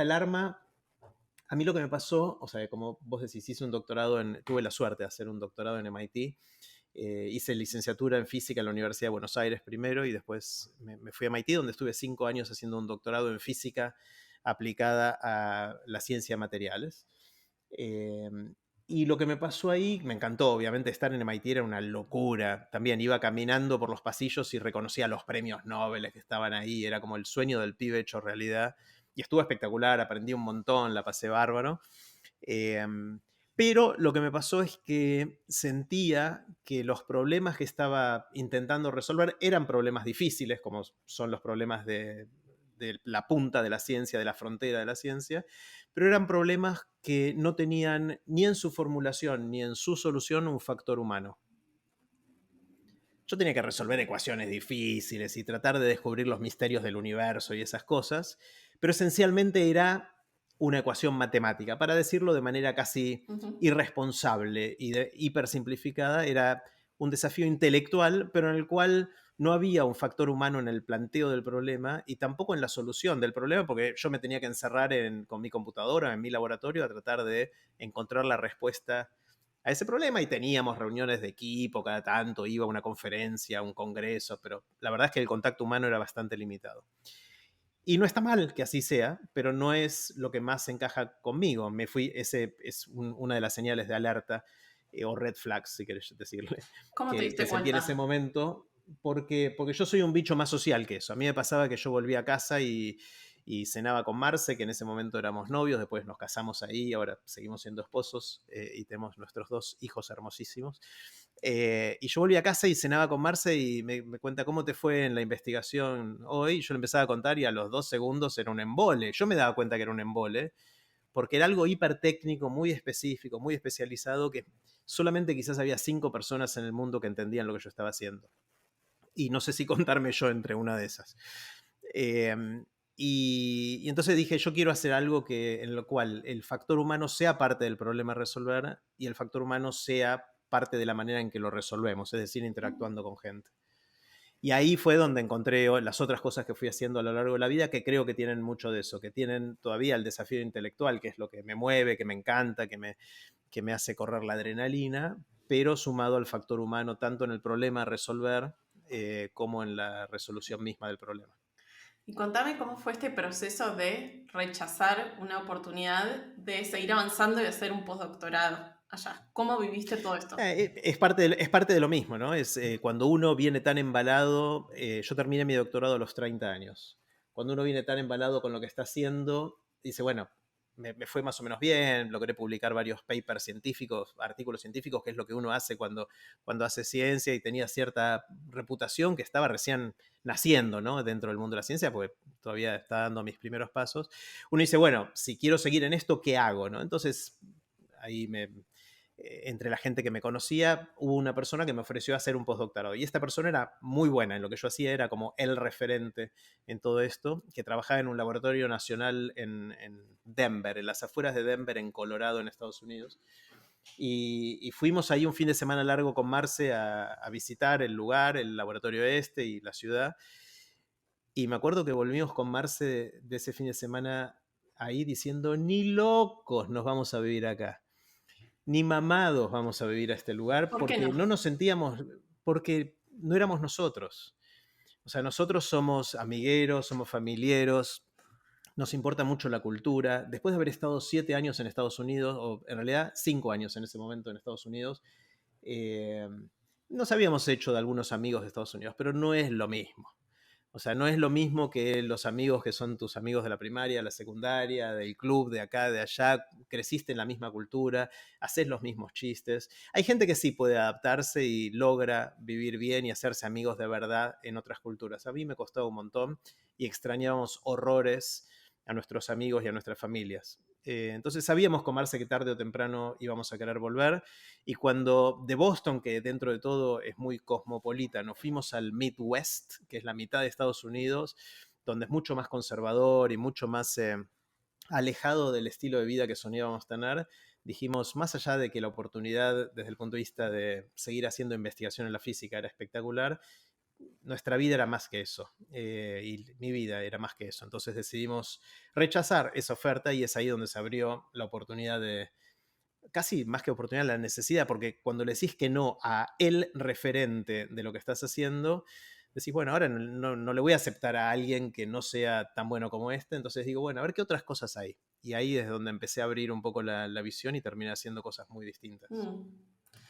alarma, a mí lo que me pasó, o sea, como vos decís, tuve la suerte de hacer un doctorado en MIT. Hice licenciatura en física en la Universidad de Buenos Aires primero y después me fui a MIT, donde estuve 5 años haciendo un doctorado en física aplicada a la ciencia de materiales. Eh, y lo que me pasó ahí, me encantó, obviamente estar en MIT era una locura. También iba caminando por los pasillos y reconocía los premios Nobel que estaban ahí, era como el sueño del pibe hecho realidad. Y estuvo espectacular, aprendí un montón, la pasé bárbaro. Eh, pero lo que me pasó es que sentía que los problemas que estaba intentando resolver eran problemas difíciles, como son los problemas de la punta de la ciencia, de la frontera de la ciencia, pero eran problemas que no tenían ni en su formulación ni en su solución un factor humano. Yo tenía que resolver ecuaciones difíciles y tratar de descubrir los misterios del universo y esas cosas, pero esencialmente era una ecuación matemática. Para decirlo de manera casi Ujú. irresponsable y hipersimplificada, era un desafío intelectual, pero en el cual no había un factor humano en el planteo del problema y tampoco en la solución del problema, porque yo me tenía que encerrar con mi computadora, en mi laboratorio, a tratar de encontrar la respuesta a ese problema, y teníamos reuniones de equipo cada tanto, iba a una conferencia, a un congreso, pero la verdad es que el contacto humano era bastante limitado. Y no está mal que así sea, pero no es lo que más encaja conmigo. Ese es una de las señales de alerta, o red flags, si querés decirle, ¿Cómo te que diste sentí en ese cuenta? momento, porque yo soy un bicho más social que eso. A mí me pasaba que yo volvía a casa y cenaba con Marce, que en ese momento éramos novios, después nos casamos ahí, ahora seguimos siendo esposos, y tenemos nuestros 2 hijos hermosísimos. Y yo volví a casa y cenaba con Marce y me cuenta cómo te fue en la investigación hoy. Yo le empezaba a contar y a los 2 segundos era un embole. Yo me daba cuenta que era un embole porque era algo hipertécnico, muy específico, muy especializado, que solamente quizás había 5 personas en el mundo que entendían lo que yo estaba haciendo. Y no sé si contarme yo entre una de esas. Eh, y entonces dije, yo quiero hacer algo en lo cual el factor humano sea parte del problema a resolver y el factor humano sea parte de la manera en que lo resolvemos, es decir, interactuando con gente. Y ahí fue donde encontré las otras cosas que fui haciendo a lo largo de la vida, que creo que tienen mucho de eso, que tienen todavía el desafío intelectual, que es lo que me mueve, que me encanta, que me hace correr la adrenalina, pero sumado al factor humano, tanto en el problema a resolver, como en la resolución misma del problema. Y contame cómo fue este proceso de rechazar una oportunidad de seguir avanzando y hacer un postdoctorado allá. ¿Cómo viviste todo esto? Es parte de lo mismo, ¿no? Cuando uno viene tan embalado, yo terminé mi doctorado a los 30 años. Cuando uno viene tan embalado con lo que está haciendo, dice, bueno, me fue más o menos bien, logré publicar varios papers científicos, artículos científicos, que es lo que uno hace cuando hace ciencia, y tenía cierta reputación que estaba recién naciendo, ¿no? Dentro del mundo de la ciencia, porque todavía está dando mis primeros pasos. Uno dice, bueno, si quiero seguir en esto, ¿qué hago, no? Entonces, ahí entre la gente que me conocía, hubo una persona que me ofreció hacer un postdoctorado. Y esta persona era muy buena en lo que yo hacía, era como el referente en todo esto, que trabajaba en un laboratorio nacional en Denver, en las afueras de Denver, en Colorado, en Estados Unidos. Y fuimos ahí un fin de semana largo con Marce a visitar el lugar, el laboratorio y la ciudad. Y me acuerdo que volvimos con Marce de ese fin de semana ahí diciendo, ni locos nos vamos a vivir acá, ni mamados vamos a vivir a este lugar, ¿Por qué porque no? no nos sentíamos, porque no éramos nosotros. O sea, nosotros somos amigueros, somos familiares, nos importa mucho la cultura. Después de haber estado 7 años en Estados Unidos, o en realidad 5 años en ese momento en Estados Unidos, eh, nos habíamos hecho de algunos amigos de Estados Unidos, pero no es lo mismo. O sea, no es lo mismo que los amigos que son tus amigos de la primaria, la secundaria, del club, de acá, de allá. Creciste en la misma cultura, haces los mismos chistes. Hay gente que sí puede adaptarse y logra vivir bien y hacerse amigos de verdad en otras culturas. A mí me costó un montón y extrañábamos horrores a nuestros amigos y a nuestras familias. Entonces sabíamos con Marce que tarde o temprano íbamos a querer volver, y cuando de Boston, que dentro de todo es muy cosmopolita, nos fuimos al Midwest, que es la mitad de Estados Unidos, donde es mucho más conservador y mucho más alejado del estilo de vida que soñábamos tener, dijimos, más allá de que la oportunidad desde el punto de vista de seguir haciendo investigación en la física era espectacular, nuestra vida era más que eso, y mi vida era más que eso. Entonces decidimos rechazar esa oferta y es ahí donde se abrió la oportunidad de, casi más que oportunidad, la necesidad, porque cuando le decís que no a el referente de lo que estás haciendo, decís, bueno, ahora no le voy a aceptar a alguien que no sea tan bueno como este, entonces digo, bueno, a ver qué otras cosas hay. Y ahí es donde empecé a abrir un poco la visión y terminé haciendo cosas muy distintas. Mm.